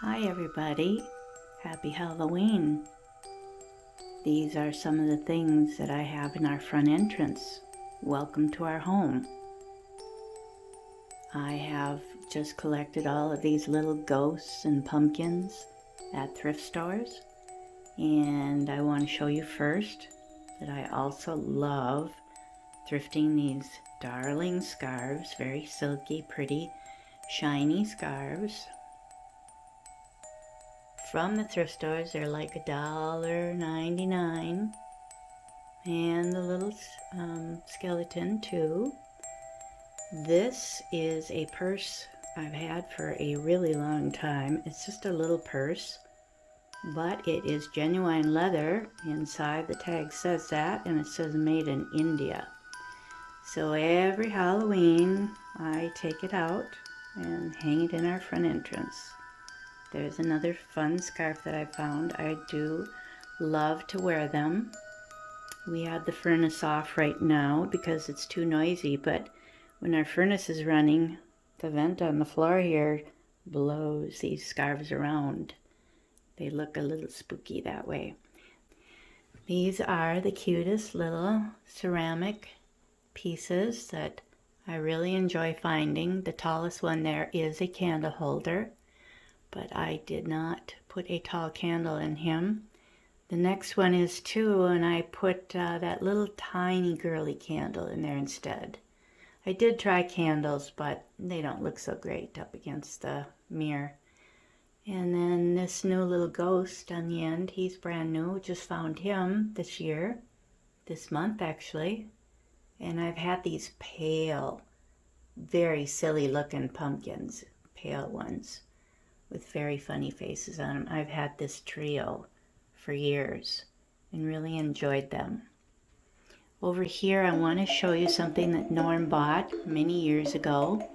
Hi everybody, happy Halloween. These are some of the things that I have in our front entrance. Welcome to our home. I have just collected all of these little ghosts and pumpkins at thrift stores, and I want to show you first that I also love thrifting these darling scarves, very silky, pretty, shiny scarves. From the thrift stores, they're like $1.99, and the little skeleton too. This is a purse I've had for a really long time. It's just a little purse, but it is genuine leather inside. The tag says that, and it says made in India. So every Halloween I take it out and hang it in our front entrance. There's another fun scarf that I found. I do love to wear them. We have the furnace off right now because it's too noisy, but when our furnace is running, the vent on the floor here blows these scarves around. They look a little spooky that way. These are the cutest little ceramic pieces that I really enjoy finding. The tallest one there is a candle holder, but I did not put a tall candle in him. The next one is too, and I put that little tiny girly candle in there instead. I did try candles, but they don't look so great up against the mirror. And then this new little ghost on the end, he's brand new. Just found him this year, this month actually. And I've had these pale, very silly looking pumpkins, pale ones, with very funny faces on them. I've had this trio for years and really enjoyed them. Over here I want to show you something that Norm bought many years ago.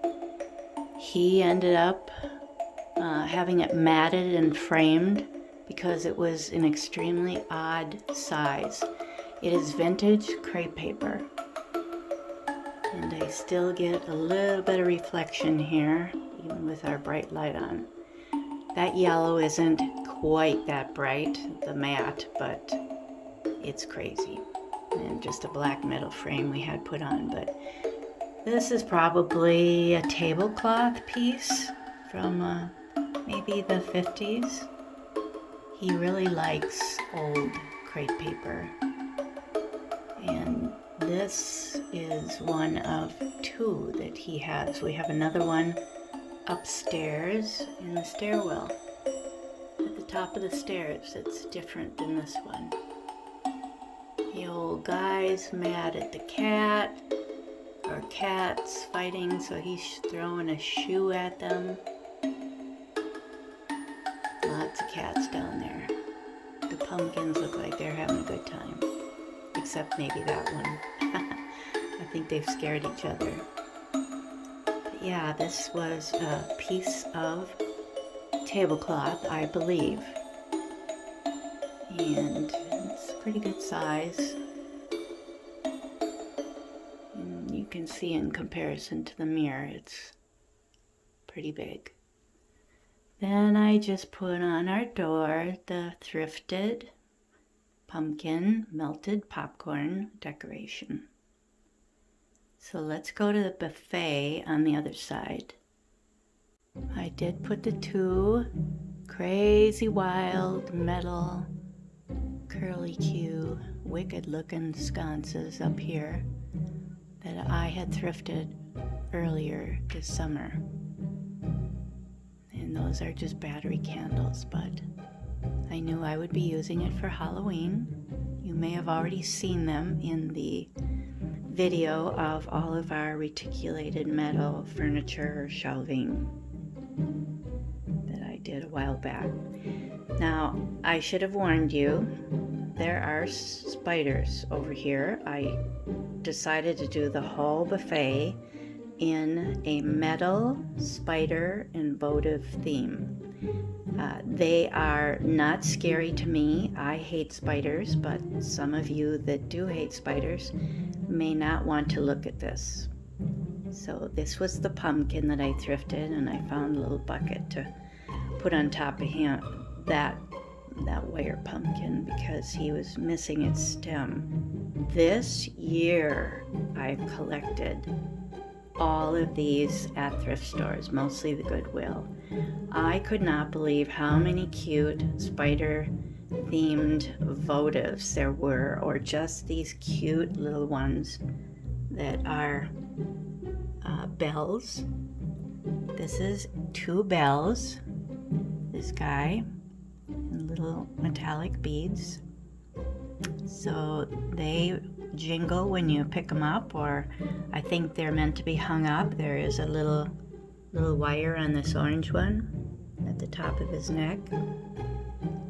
He ended up having it matted and framed because it was an extremely odd size. It is vintage crepe paper, and I still get a little bit of reflection here even with our bright light on. That yellow isn't quite that bright, the matte, but it's crazy. And just a black metal frame we had put on, but this is probably a tablecloth piece from maybe the 50s. He really likes old crepe paper. And this is one of two that he has. We have another one upstairs in the stairwell, at the top of the stairs. It's different than this one. The old guy's mad at the cat, or cats fighting, so he's throwing a shoe at them. Lots of cats down there. The pumpkins look like they're having a good time, except maybe that one. I think they've scared each other. Yeah, this was a piece of tablecloth, I believe. And it's a pretty good size. And you can see in comparison to the mirror, it's pretty big. Then I just put on our door the Thrifted pumpkin melted popcorn decoration. So let's go to the buffet on the other side. I did put the two crazy wild metal curly Q wicked looking sconces up here that I had thrifted earlier this summer. And those are just battery candles, but I knew I would be using it for Halloween. You may have already seen them in the video of all of our reticulated metal furniture shelving that I did a while back. Now, I should have warned you, there are spiders over here. I decided to do the whole buffet in a metal spider and votive theme. They are not scary to me. I hate spiders, but some of you that do hate spiders may not want to look at this. So this was the pumpkin that I thrifted, and I found a little bucket to put on top of him that wire pumpkin because he was missing its stem. This year I've collected all of these at thrift stores, mostly the Goodwill. I could not believe how many cute spider themed votives there were, or just these cute little ones that are bells. This is 2 bells, this guy, and little metallic beads. So they jingle when you pick them up, or I think they're meant to be hung up. There is a little wire on this orange one at the top of his neck.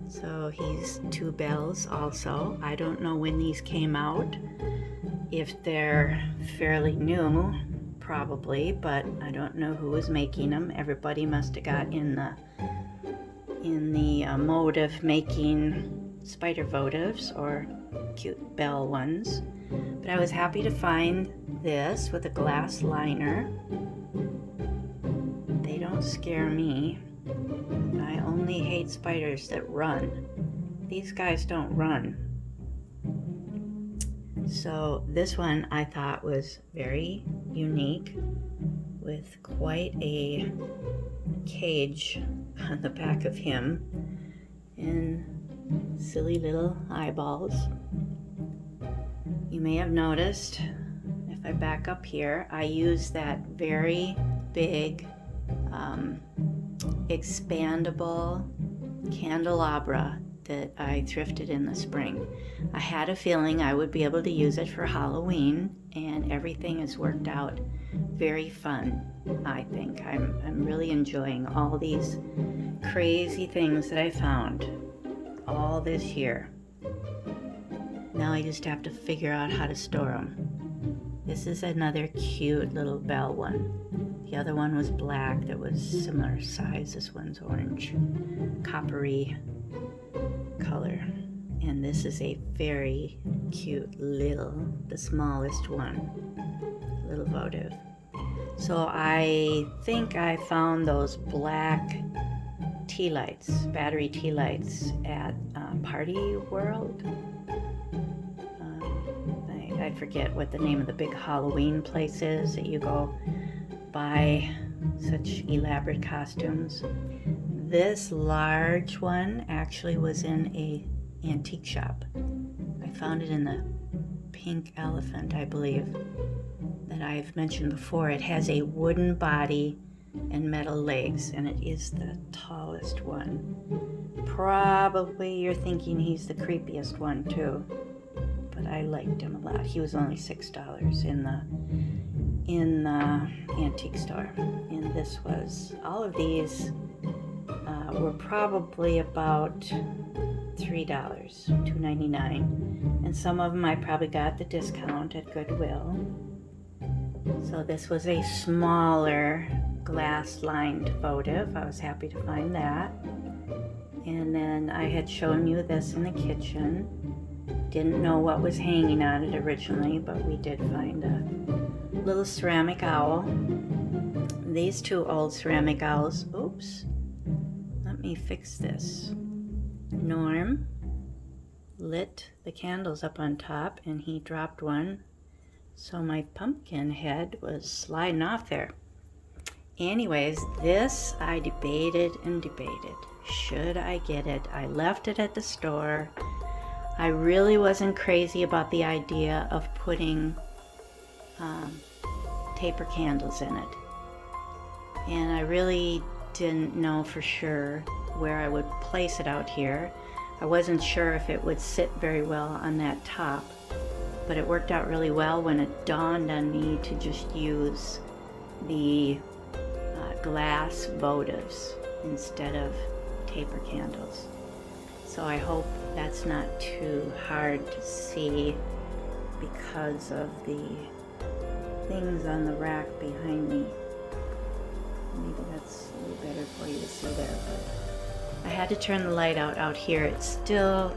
So he's 2 bells also. I don't know when these came out. If they're fairly new, probably, but I don't know who was making them. Everybody must have got in the mode of making spider votives or cute bell ones. But I was happy to find this with a glass liner. They don't scare me. I only hate spiders that run. These guys don't run. So this one I thought was very unique, with quite a cage on the back of him and silly little eyeballs. You may have noticed, if I back up here, I use that very big expandable candelabra that I thrifted in the spring. I had a feeling I would be able to use it for Halloween, and everything has worked out very fun, I think. I'm really enjoying all these crazy things that I found all this year. Now I just have to figure out how to store them. This is another cute little bell one. The other one was black that was similar size. This one's orange, coppery color. And this is a very cute the smallest one, little votive. So I think I found those black tea lights, battery tea lights at Party World. I forget what the name of the big Halloween place is that you go buy such elaborate costumes. This large one actually was in a antique shop. I found it in the Pink Elephant, I believe, that I've mentioned before. It has a wooden body and metal legs, and it is the tallest one. Probably you're thinking he's the creepiest one too, but I liked him a lot. He was only $6 in the antique store, and this was, all of these were probably about $3, $2.99, and some of them I probably got the discount at Goodwill. So this was a smaller glass-lined votive. I was happy to find that. And then I had shown you this in the kitchen. Didn't know what was hanging on it originally, but we did find a little ceramic owl. These 2 old ceramic owls, oops, let me fix this. Norm lit the candles up on top, and he dropped one, so my pumpkin head was sliding off there. Anyways, this I debated and debated. Should I get it? I left it at the store. I really wasn't crazy about the idea of putting taper candles in it. And I really didn't know for sure where I would place it out here. I wasn't sure if it would sit very well on that top, but it worked out really well when it dawned on me to just use the glass votives instead of taper candles. So I hope that's not too hard to see because of the things on the rack behind me. Maybe that's a little better for you to see there, but I had to turn the light out here. It's still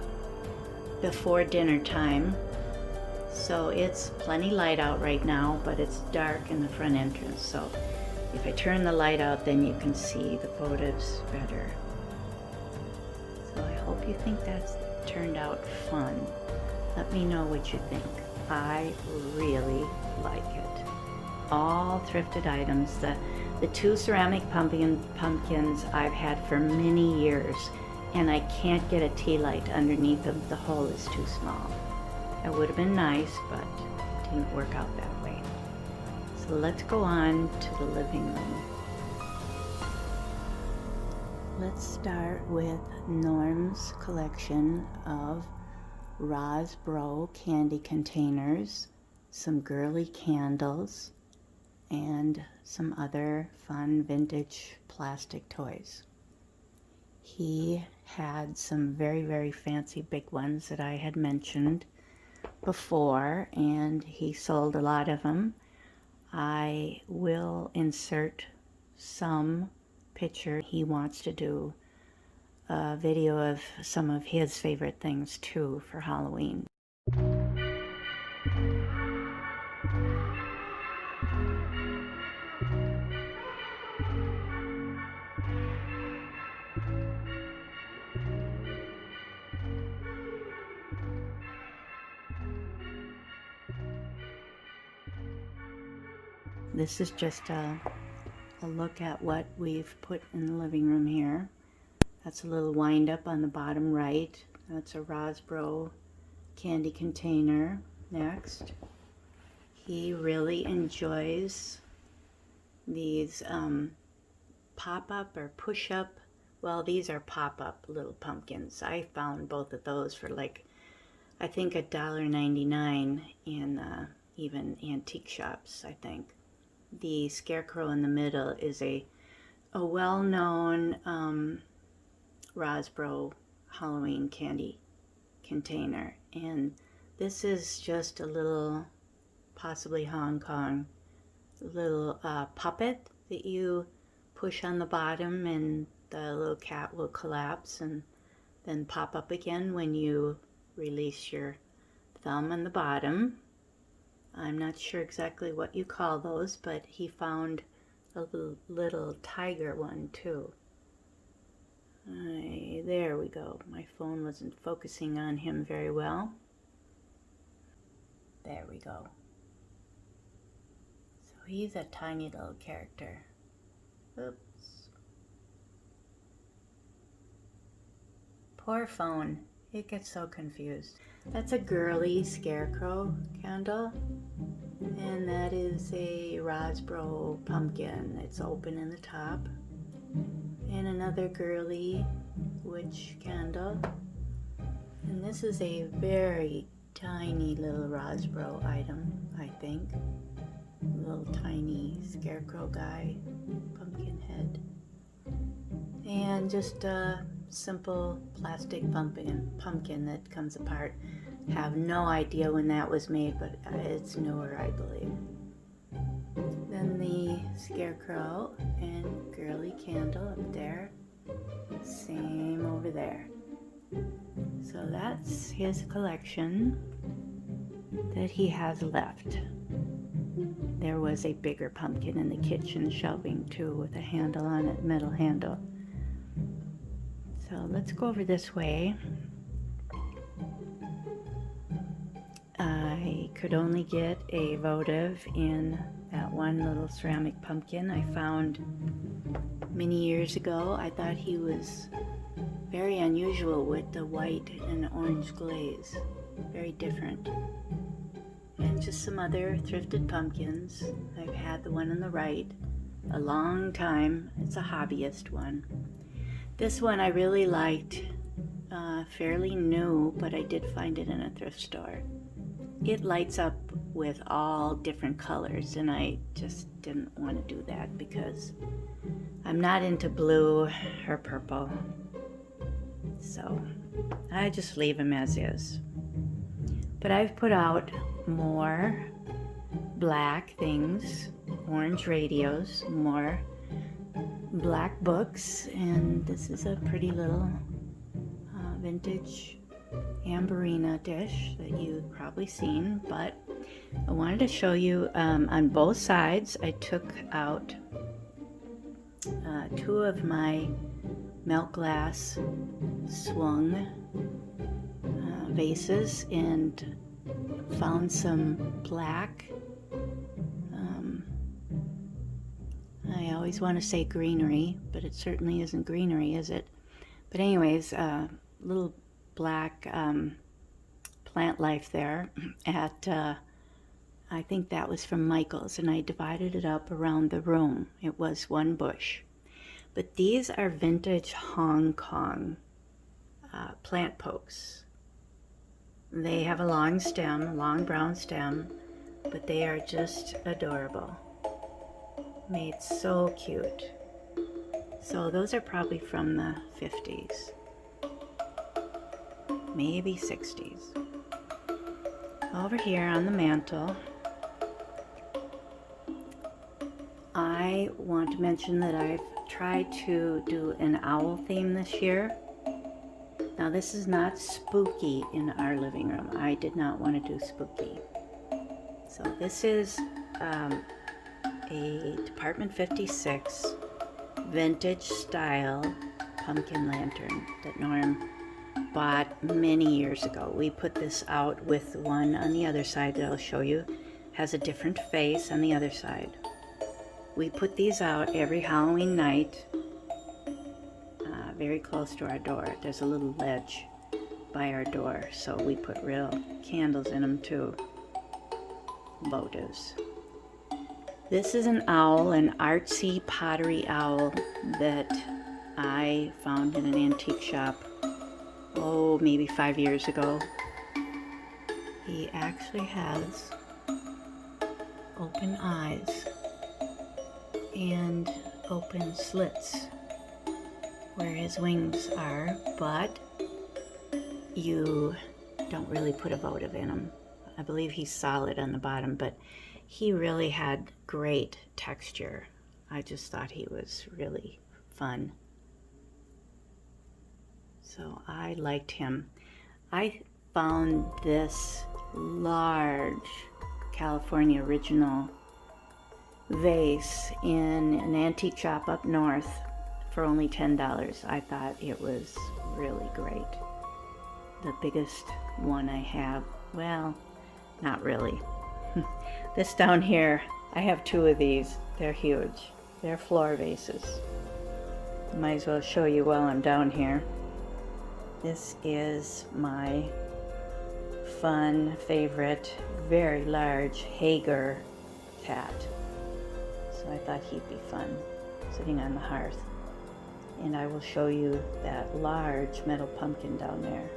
before dinner time, so it's plenty light out right now, but it's dark in the front entrance, so If I turn the light out, then you can see the photos better. So I hope you think that's turned out fun. Let me know what you think. I really like it. All thrifted items. The two ceramic pumpkins I've had for many years, and I can't get a tea light underneath them. The hole is too small. It would have been nice, but it didn't work out that way. So let's go on to the living room. Let's start with Norm's collection of Rosbro candy containers, some girly candles, and some other fun vintage plastic toys. He had some very, very fancy big ones that I had mentioned before, and he sold a lot of them. I will insert some picture. He wants to do a video of some of his favorite things too for Halloween. This is just a look at what we've put in the living room here. That's a little wind up on the bottom right. That's a Rosbro candy container. Next, he really enjoys these pop-up or push-up. Well, these are pop-up little pumpkins. I found both of those for like, I think $1.99 in even antique shops, I think. The Scarecrow in the middle is a well-known Rosbro Halloween candy container, and this is just a little, possibly Hong Kong, little puppet that you push on the bottom, and the little cat will collapse and then pop up again when you release your thumb on the bottom. I'm not sure exactly what you call those, but he found a little tiger one too. There we go. My phone wasn't focusing on him very well. There we go. So he's a tiny little character. Oops. Poor phone. It gets so confused. That's a girly Scarecrow candle, and that is a Rosbro pumpkin. It's open in the top. And another girly witch candle. And this is a very tiny little Rosbro item, I think. A little tiny Scarecrow guy, pumpkin head. And just a simple plastic pumpkin that comes apart. Have no idea when that was made, but it's newer, I believe. Then the Scarecrow and girly candle up there. Same over there. So that's his collection that he has left. There was a bigger pumpkin in the kitchen shelving too, with a handle on it, metal handle. So let's go over this way. I could only get a votive in that one little ceramic pumpkin I found many years ago. I thought he was very unusual with the white and orange glaze. Very different. And just some other thrifted pumpkins. I've had the one on the right a long time. It's a hobbyist one. This one I really liked, fairly new, but I did find it in a thrift store. It lights up with all different colors, and I just didn't want to do that because I'm not into blue or purple. So I just leave them as is. But I've put out more black things, orange radios, more black books, and this is a pretty little vintage Amberina dish that you've probably seen, but I wanted to show you on both sides. I took out two of my milk glass swung vases and found some black. I always want to say greenery, but it certainly isn't greenery, is it? But anyways, little black plant life there at, I think that was from Michael's, and I divided it up around the room. It was one bush. But these are vintage Hong Kong plant pokes. They have a long stem, long brown stem, but they are just adorable. Made so cute. So those are probably from the 50s, maybe 60s. Over here on the mantle, I want to mention that I've tried to do an owl theme this year. Now this is not spooky in our living room. I did not want to do spooky. So this is a Department 56 vintage style pumpkin lantern that Norm bought many years ago. We put this out with one on the other side that I'll show you. Has a different face on the other side. We put these out every Halloween night, very close to our door. There's a little ledge by our door, so we put real candles in them too. Votives. This is an owl, an artsy pottery owl that I found in an antique shop, maybe 5 years ago. He actually has open eyes and open slits where his wings are, but you don't really put a votive in him. I believe he's solid on the bottom, but he really had great texture. I just thought he was really fun. So I liked him. I found this large California original vase in an antique shop up north for only $10. I thought it was really great. The biggest one I have, well, not really. This down here, I have two of these. They're huge. They're floor vases. Might as well show you while I'm down here. This is my fun favorite, very large Hager cat. So I thought he'd be fun sitting on the hearth. And I will show you that large metal pumpkin down there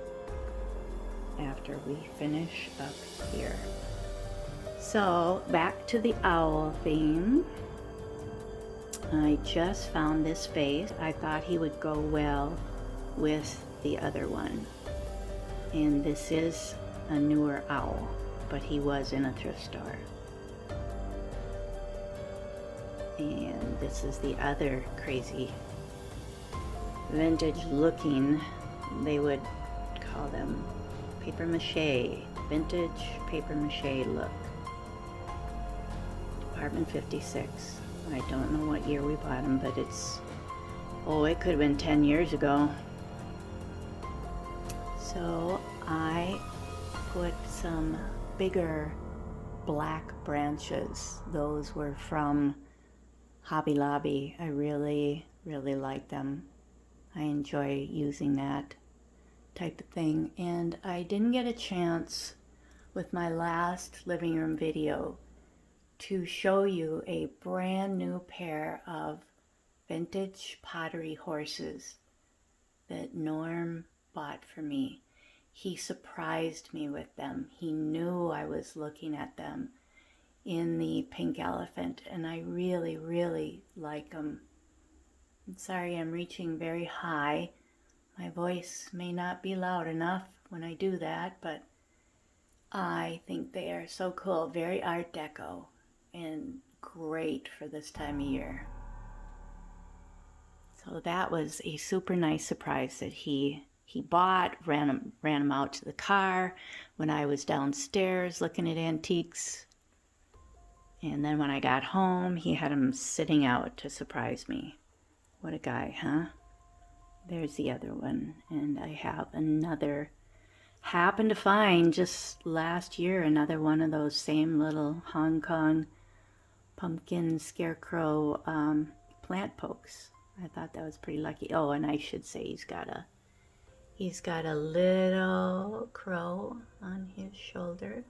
after we finish up here. So back to the owl theme. I just found this vase. I thought he would go well with the other one. And this is a newer owl, but he was in a thrift store. And this is the other crazy vintage looking, they would call them paper mache, vintage paper mache look. Department 56. I don't know what year we bought them, but it's, it could have been 10 years ago. So I put some bigger black branches. Those were from Hobby Lobby. I really, really like them. I enjoy using that type of thing. And I didn't get a chance with my last living room video to show you a brand new pair of vintage pottery horses that Norm bought for me. He surprised me with them. He knew I was looking at them in the pink elephant, and I really, really like them. I'm sorry I'm reaching very high. My voice may not be loud enough when I do that, but I think they are so cool. Very Art Deco and great for this time of year. So that was a super nice surprise that he bought, ran him out to the car when I was downstairs looking at antiques. And then when I got home, he had them sitting out to surprise me. What a guy, huh? There's the other one. And I have another, happened to find just last year, another one of those same little Hong Kong pumpkin scarecrow plant pokes. I thought that was pretty lucky. Oh, and I should say he's got a little crow on his shoulder.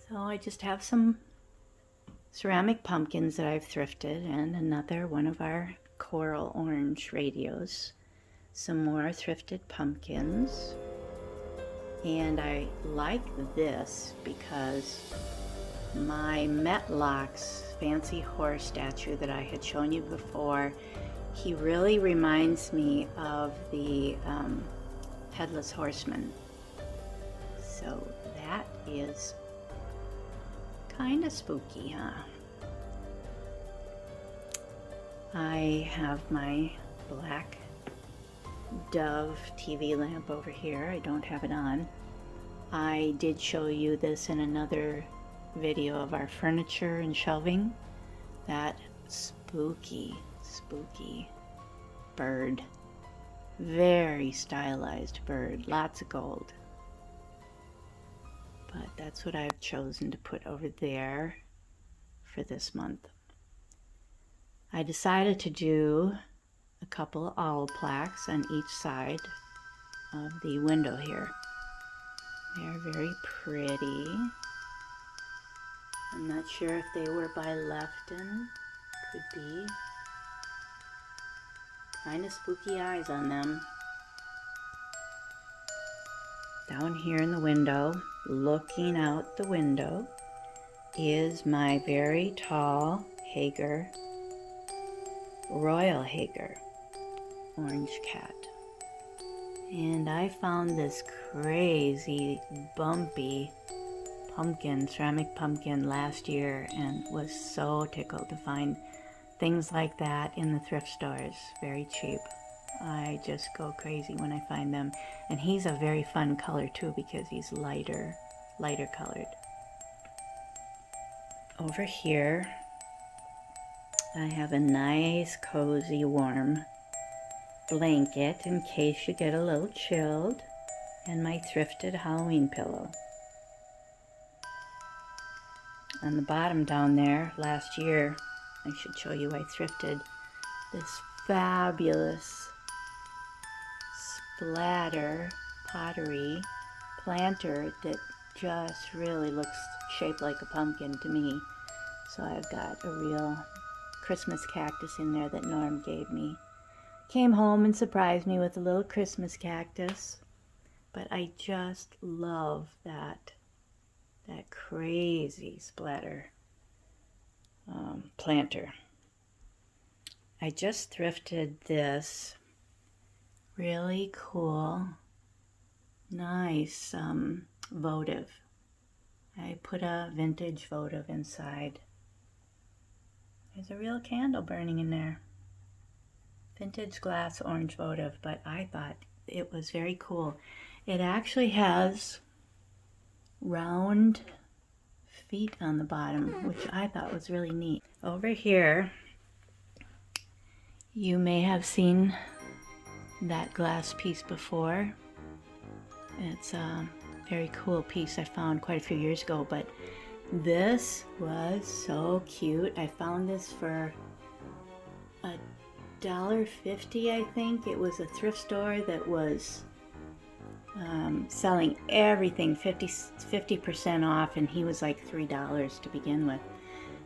So I just have some ceramic pumpkins that I've thrifted, and another one of our coral orange radios. Some more thrifted pumpkins. And I like this because my Metlocks fancy horse statue that I had shown you before, he really reminds me of the Headless Horseman. So that is kind of spooky, huh? I have my black Dove TV lamp over here. I don't have it on. I did show you this in another video of our furniture and shelving. That spooky bird. Very stylized bird. Lots of gold. But that's what I've chosen to put over there for this month. I decided to do a couple of owl plaques on each side of the window here. They're very pretty. I'm not sure if they were by Lefton. Could be. Kind of spooky eyes on them. Down here in the window, looking out the window, is my very tall Hager, Royal Hager, orange cat. And I found this crazy bumpy pumpkin, ceramic pumpkin last year, and was so tickled to find things like that in the thrift stores, very cheap. I just go crazy when I find them. And he's a very fun color too because he's lighter colored. Over here, I have a nice, cozy, warm blanket in case you get a little chilled, and my thrifted Halloween pillow. On the bottom down there, last year, I should show you, I thrifted this fabulous splatter pottery planter that just really looks shaped like a pumpkin to me. So I've got a real Christmas cactus in there that Norm gave me. Came home and surprised me with a little Christmas cactus. But I just love that crazy splatter planter. I just thrifted this really cool, nice votive. I put a vintage votive inside. There's a real candle burning in there. Vintage glass orange votive, but I thought it was very cool. It actually has round feet on the bottom, which I thought was really neat. Over here, you may have seen that glass piece before. It's a very cool piece I found quite a few years ago, but this was so cute. I found this for $1.50, I think. It was a thrift store that was selling everything 50% off, and he was like $3 to begin with.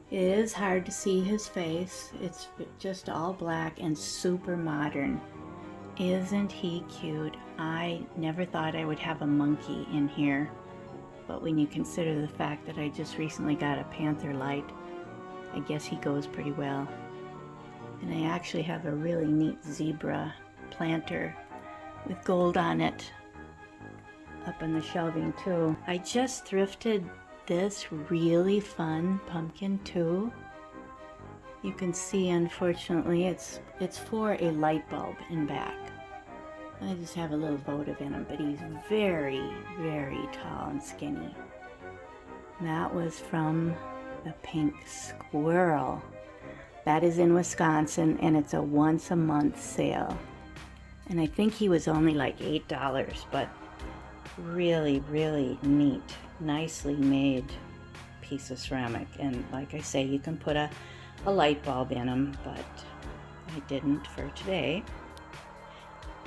It is hard to see his face. It's just all black and super modern. Isn't he cute? I never thought I would have a monkey in here, but when you consider the fact that I just recently got a panther light, I guess he goes pretty well. And I actually have a really neat zebra planter with gold on it up in the shelving too. I just thrifted this really fun pumpkin too. You can see, unfortunately, it's for a light bulb in back. I just have a little votive in him, but he's very, very tall and skinny. That was from the pink squirrel. That is in Wisconsin, and it's a once a month sale. And I think he was only like $8, but really, really neat, nicely made piece of ceramic. And like I say, you can put a light bulb in them, but I didn't for today.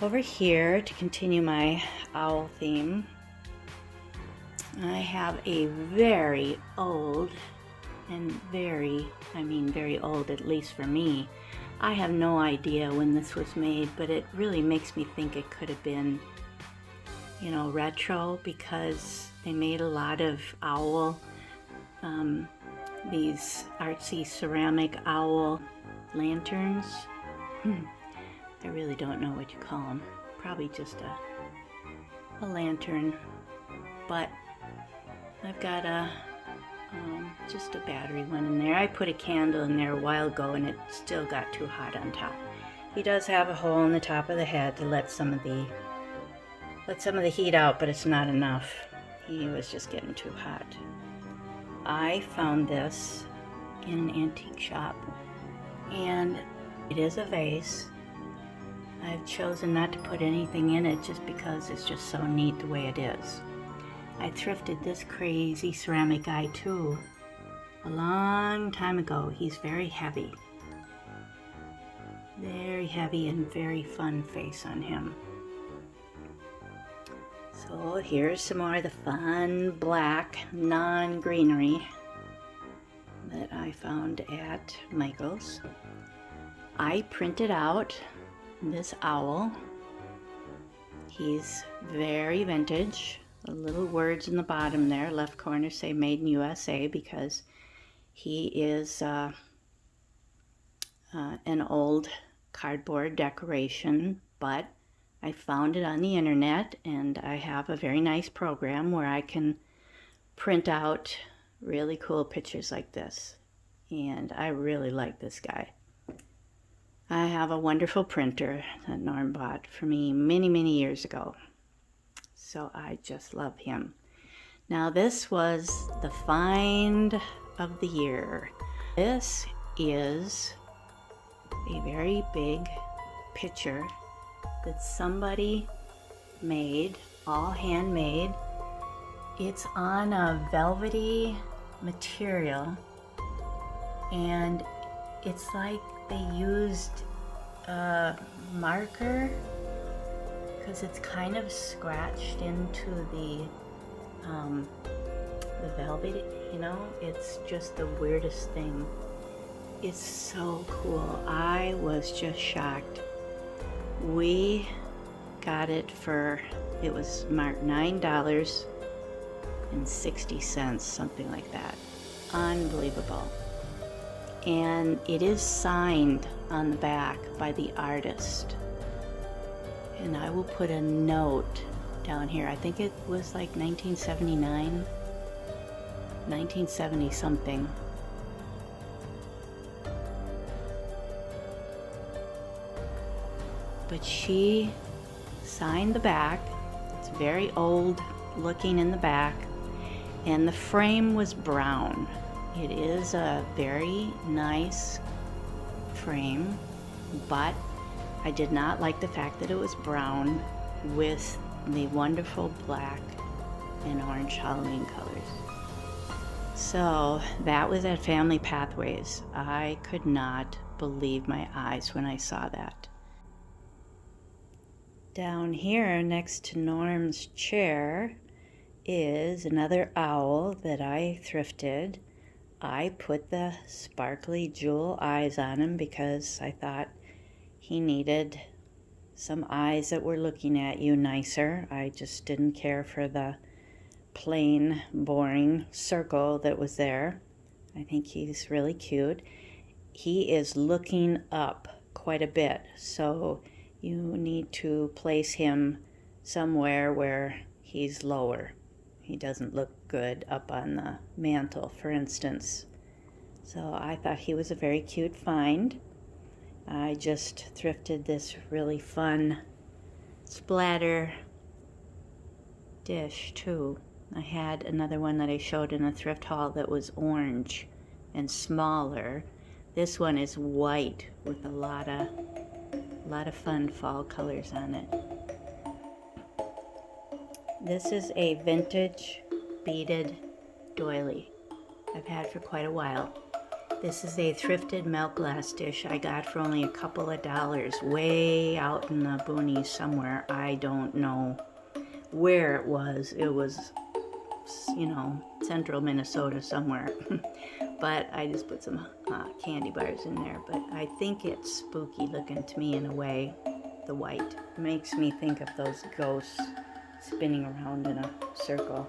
Over here, to continue my owl theme, I have a very old and very old, at least for me. I have no idea when this was made, but it really makes me think it could have been, you know, retro, because they made a lot of owl, these artsy ceramic owl lanterns. I really don't know what you call them. Probably just a lantern, but I've got just a battery one in there. I put a candle in there a while ago and it still got too hot on top. He does have a hole in the top of the head to let some of the heat out, but it's not enough. He was just getting too hot. I found this in an antique shop, and it is a vase. I've chosen not to put anything in it just because it's just so neat the way it is. I thrifted this crazy ceramic guy too a long time ago. He's very heavy and very fun face on him. So here's some more of the fun black non-greenery that I found at Michael's. I printed out this owl. He's very vintage. The little words in the bottom there, left corner, say Made in USA, because he is an old cardboard decoration, but I found it on the internet, and I have a very nice program where I can print out really cool pictures like this, and I really like this guy. I have a wonderful printer that Norm bought for me many, many years ago, so I just love him. Now this was the find of the year. This is a very big picture that somebody made, all handmade. It's on a velvety material, and it's like they used a marker, because it's kind of scratched into the velvet, you know. It's just the weirdest thing. It's so cool. I was just shocked. We got it for, it was marked $9.60, something like that. Unbelievable. And it is signed on the back by the artist. And I will put a note down here. I think it was like 1979, 1970 something. But she signed the back. It's very old looking in the back, and the frame was brown. It is a very nice frame, but I did not like the fact that it was brown with the wonderful black and orange Halloween colors. So that was at Family Pathways. I could not believe my eyes when I saw that. Down here next to Norm's chair is another owl that I thrifted. I put the sparkly jewel eyes on him because I thought he needed some eyes that were looking at you nicer. I just didn't care for the plain, boring circle that was there. I think he's really cute. He is looking up quite a bit, so you need to place him somewhere where he's lower. He doesn't look good up on the mantle, for instance. So I thought he was a very cute find. I just thrifted this really fun splatter dish too. I had another one that I showed in a thrift haul that was orange and smaller, This one is white with a lot of fun fall colors on it. This is a vintage beaded doily I've had for quite a while. This is a thrifted milk glass dish I got for only a couple of dollars way out in the boonies somewhere. I don't know where it was. It was, you know, central Minnesota somewhere. But I just put some candy bars in there. But I think it's spooky looking to me in a way. The white. It makes me think of those ghosts spinning around in a circle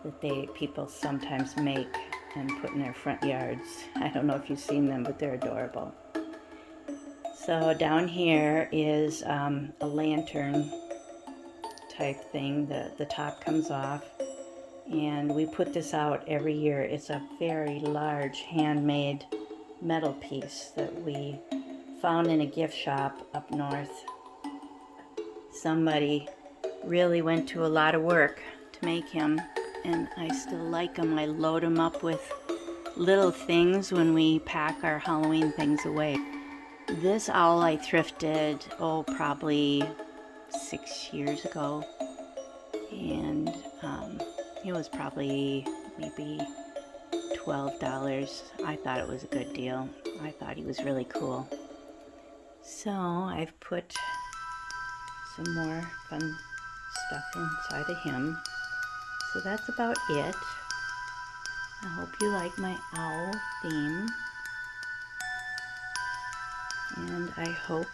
that people sometimes make and put in their front yards. I don't know if you've seen them, but they're adorable. So down here is a lantern type thing. The top comes off, and we put this out every year. It's a very large handmade metal piece that we found in a gift shop up north. Somebody really went to a lot of work to make him, and I still like them. I load them up with little things when we pack our Halloween things away. This owl I thrifted, probably 6 years ago, and it was probably maybe $12. I thought it was a good deal. I thought he was really cool. So I've put some more fun stuff inside of him. So that's about it. I hope you like my owl theme. And I hope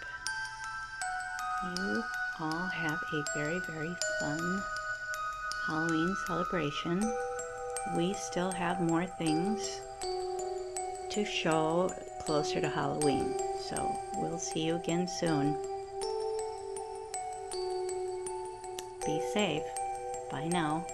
you all have a very, very fun Halloween celebration. We still have more things to show closer to Halloween. So we'll see you again soon. Be safe. Bye now.